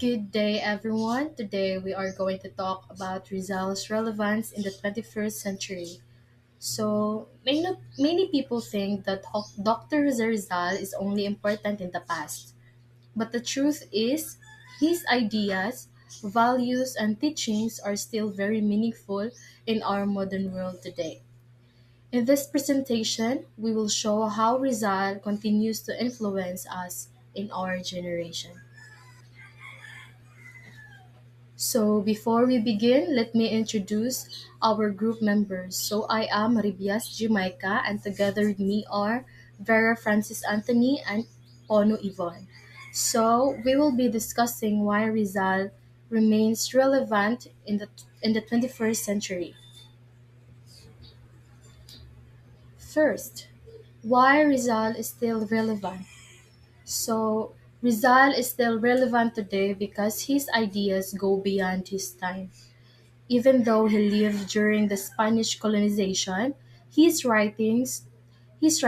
Good day, everyone. Today we are going to talk about Rizal's relevance in the 21st century. Many people think that Dr. Rizal is only important in the past, but the truth is, his ideas, values, and teachings are still very meaningful in our modern world today. In this presentation, we will show how Rizal continues to influence us in our generation. So before we begin, let me introduce our group members. So I am Ribias Jamaica and together with me are Vera Francis Anthony and Ono Yvonne. So we will be discussing why Rizal remains relevant in the 21st century. First, why Rizal is still relevant. So Rizal is still relevant today because his ideas go beyond his time. Even though he lived during the Spanish colonization, his writings his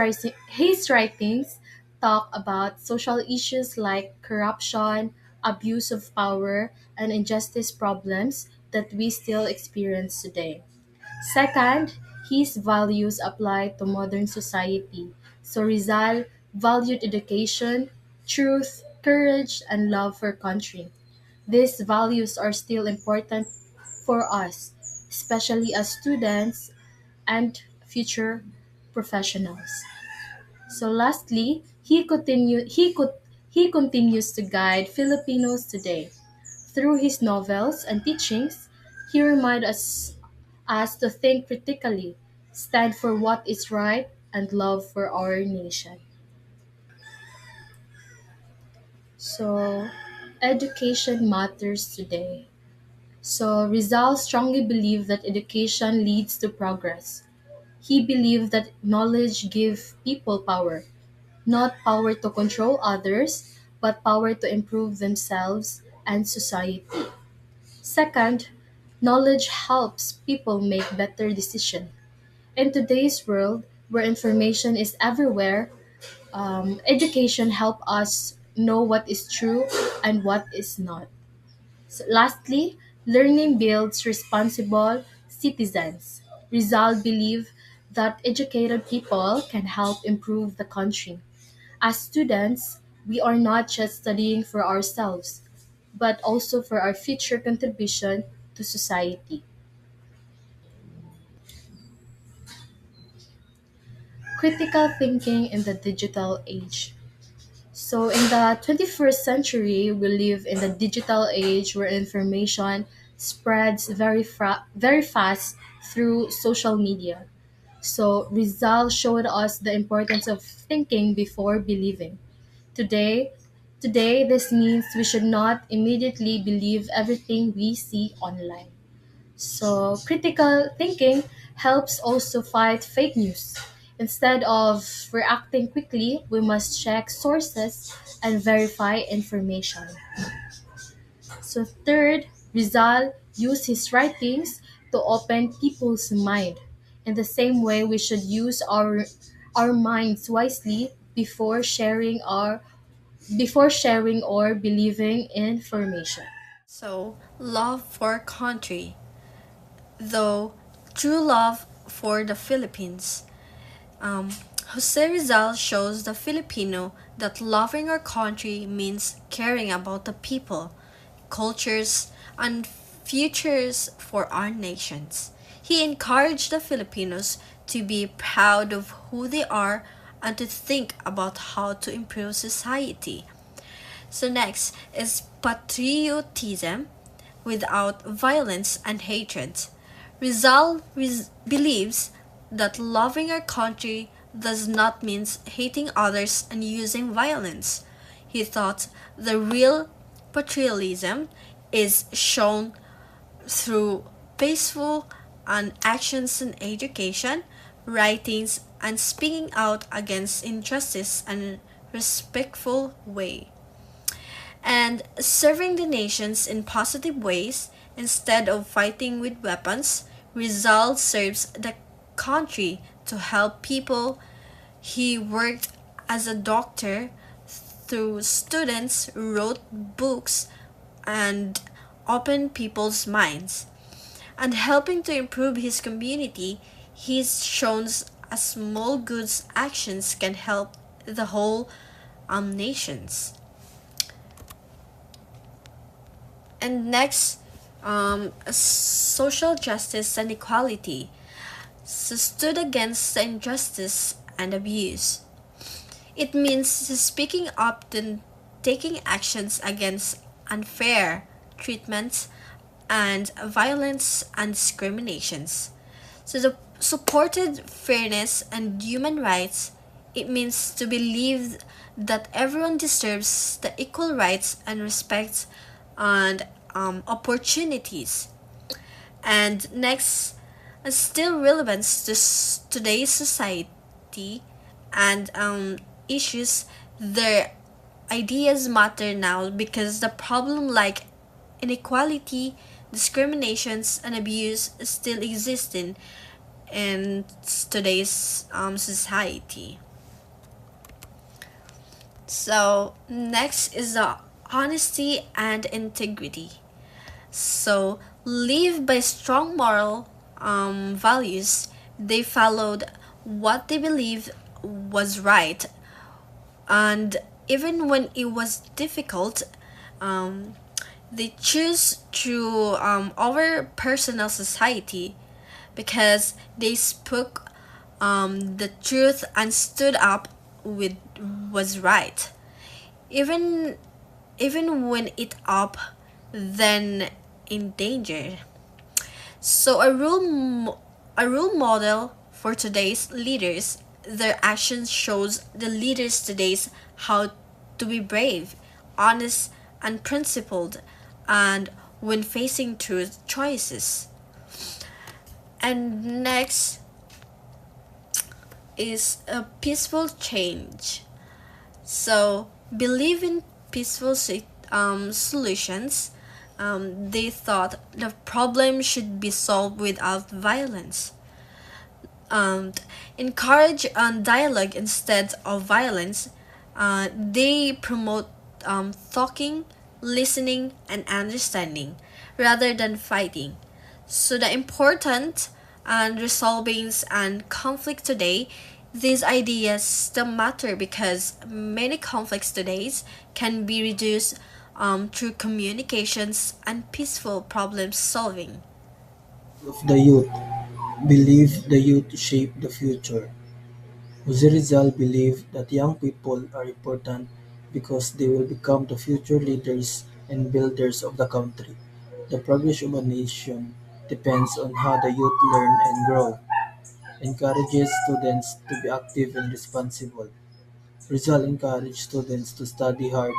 writings talk about social issues like corruption, abuse of power, and injustice problems that we still experience today. Second, his values apply to modern society. So Rizal valued education, truth, courage, and love for country. These values are still important for us, especially as students and future professionals. So lastly, he continues to guide Filipinos today. Through his novels and teachings, he reminds us to think critically, stand for what is right, and love for our nation. So, education matters today. So Rizal strongly believed that education leads to progress. He believed that knowledge gives people power, not power to control others, but power to improve themselves and society. Second, knowledge helps people make better decisions. In today's world, where information is everywhere, education helps us know what is true and what is not. So lastly, learning builds responsible citizens. Rizal believed that educated people can help improve the country. As students, we are not just studying for ourselves, but also for our future contribution to society. Critical thinking in the digital age. So, in the 21st century, we live in the digital age where information spreads very fast through social media. So, Rizal showed us the importance of thinking before believing. Today, today this means we should not immediately believe everything we see online. So, critical thinking helps also fight fake news. Instead of reacting quickly, we must check sources and verify information. So, third, Rizal used his writings to open people's mind. In the same way, we should use our minds wisely before sharing or believing information. So, love for country, though true love for the Philippines. Um, Jose Rizal shows the Filipino that loving our country means caring about the people, cultures, and futures for our nations. He encouraged the Filipinos to be proud of who they are and to think about how to improve society. So next is patriotism without violence and hatred. Believes that loving our country does not mean hating others and using violence. He thought the real patriotism is shown through peaceful and actions in education, writings, and speaking out against injustice in a respectful way and serving the nations in positive ways instead of fighting with weapons. Rizal serves the country to help people. He worked as a doctor through students, wrote books and open people's minds. And helping to improve his community, he's shown a small goods actions can help the whole nations. And next, social justice and equality. So stood against the injustice and abuse. It means speaking up and taking actions against unfair treatments and violence and discriminations. So the supported fairness and human rights, it means to believe that everyone deserves the equal rights and respect and opportunities. And next, still relevance to today's society and issues, their ideas matter now because the problem like inequality, discriminations, and abuse still exist in today's society. So next is the honesty and integrity. So live by strong moral values. They followed what they believed was right, and even when it was difficult, um, they choose to over personal society because they spoke the truth and stood up with was right, even even when it up then in danger. So a role model for today's leaders, their actions shows the leaders today's how to be brave, honest, and principled, and when facing truth choices. And next is a peaceful change. So believe in peaceful solutions. They thought the problem should be solved without violence. Um, encourage dialogue instead of violence. They promote talking, listening, and understanding rather than fighting. So the important and resolving and conflict today, these ideas still matter because many conflicts today can be reduced through communications and peaceful problem solving. Of the youth, believe the youth shape the future. Jose Rizal believed that young people are important because they will become the future leaders and builders of the country. The progress of a nation depends on how the youth learn and grow. Encourages students to be active and responsible. Rizal encouraged students to study hard,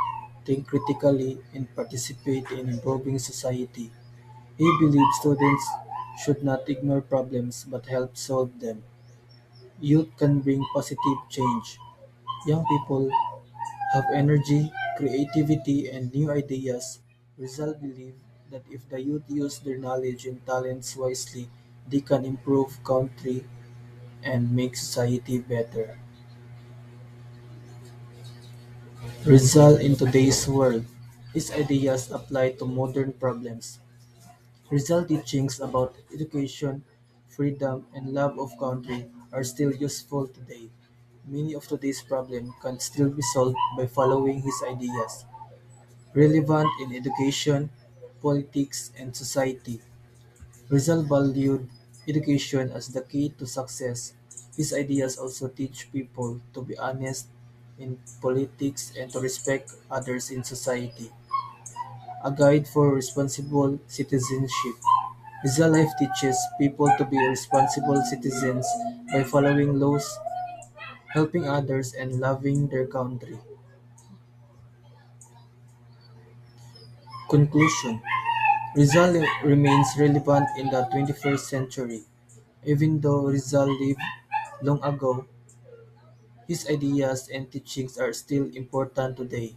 think critically, and participate in improving society. He believed students should not ignore problems but help solve them. Youth can bring positive change. Young people have energy, creativity, and new ideas. Rizal believed that if the youth use their knowledge and talents wisely, they can improve country and make society better. Rizal in today's world. His ideas apply to modern problems. Rizal teachings about education, freedom, and love of country are still useful today. Many of today's problems can still be solved by following his ideas, relevant in education, politics, and society. Rizal valued education as the key to success. His ideas also teach people to be honest in politics and to respect others in society. A guide for responsible citizenship. Rizal Life teaches people to be responsible citizens by following laws, helping others, and loving their country. Conclusion. Rizal remains relevant in the 21st century. Even though Rizal lived long ago, his ideas and teachings are still important today.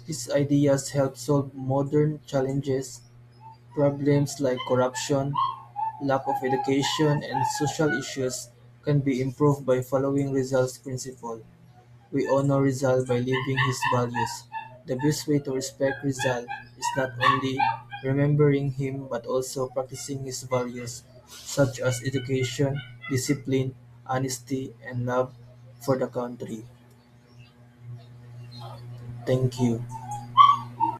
His ideas help solve modern challenges, problems like corruption, lack of education, and social issues can be improved by following Rizal's principle. We honor Rizal by living his values. The best way to respect Rizal is not only remembering him but also practicing his values, such as education, discipline, honesty, and love for the country. Thank you.